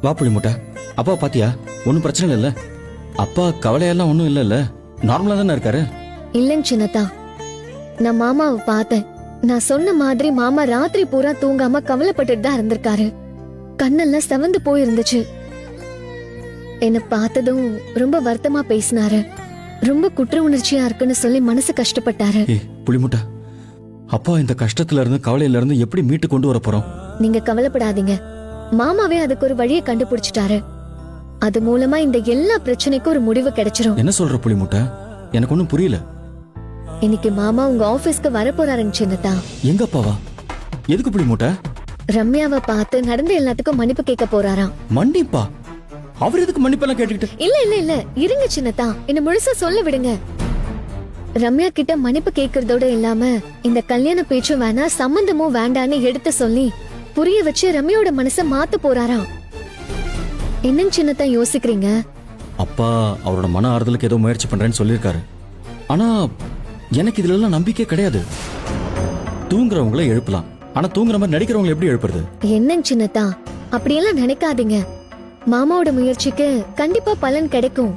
வா புளிமுட்டை. அப்பா பாத்தியா? ஒன்னும் பிரச்சனை இல்ல. அப்பா கவலையெல்லாம் ஒன்னும் இல்ல. நார்மலா தானே இருக்காரு. இல்லைங்க சின்னதா, நான் மாமாவை பார்த்தேன். நான் சொன்ன மாதிரி மாமா ராத்திரி பூரா தூங்காம கவலைப்பட்டுட்டு தான் இருந்திருக்காரு. கண்ணெல்லாம் செவந்து போயிருந்துச்சு. என்ன பார்த்ததும் ரொம்ப வருத்தமா பேசினாரு. ரொம்ப குற்ற உணர்ச்சியா இருக்குன்னு சொல்லி மனசு கஷ்டப்பட்டாரு. புளிமுட்டை, அப்பா இந்த கஷ்டத்துல இருந்து கவலையில இருந்து எப்படி மீட்டு கொண்டு வர போறோம்? நீங்க கவலைப்படாதீங்க, மாமாவே அதுக்கு ஒரு வழியை கண்டுபிடிச்சிட்டாரு. அது மூலமா இந்த எல்லா பிரச்சனைக்கும் ஒரு முடிவு கிடைச்சிரும். என்ன சொல்ற புளிமுட்டை? எனக்கு ஒன்னும் புரியல. இன்னைக்கு மாமா உங்க ஆபீஸ்க்கு வர போறாருங்க சின்னதா. எங்க அப்பாவா? எதுக்கு புளிமுட்டை? ரம்யாவை பார்த்து நடந்த எல்லாத்துக்கும் மன்னிப்பு கேட்க போறாராம். மன்னிப்பா? அவர் எதுக்கு மன்னிப்பெல்லாம் கேட்டுக்கிட்டு? இல்ல இல்ல இல்ல, இருங்க சின்னதா, என்ன முழுசா சொல்ல விடுங்க. ரம்யா கிட்ட மன்னிப்பு கேக்குறதோட இல்லாம இந்த கல்யாண பேச்சும் வேணா சம்பந்தமும் வேண்டான்னு எடுத்து சொல்லி புரிய வச்சு ரம்யாவோட மனச மாத்த போறாராம். என்னங்க சின்னதா யோசிக்கிறீங்க? அப்பா அவரோட மன ஆறுதலுக்கு ஏதோ முயற்சி பண்றேன்னு சொல்லியிருக்காரு. ஆனா எனக்கு இதுல எல்லாம் நம்பிக்கை கிடையாது. தூங்குறவங்கள எழுப்பலாம், ஆனா தூங்குற மாதிரி நடிக்கிறவங்களை எப்படி எழுப்புறது? என்னங்க சின்னதா, அப்படியெல்லாம் நினைக்காதீங்க. மாமாவோட முயற்சிக்கு கண்டிப்பா பலன் கிடைக்கும்.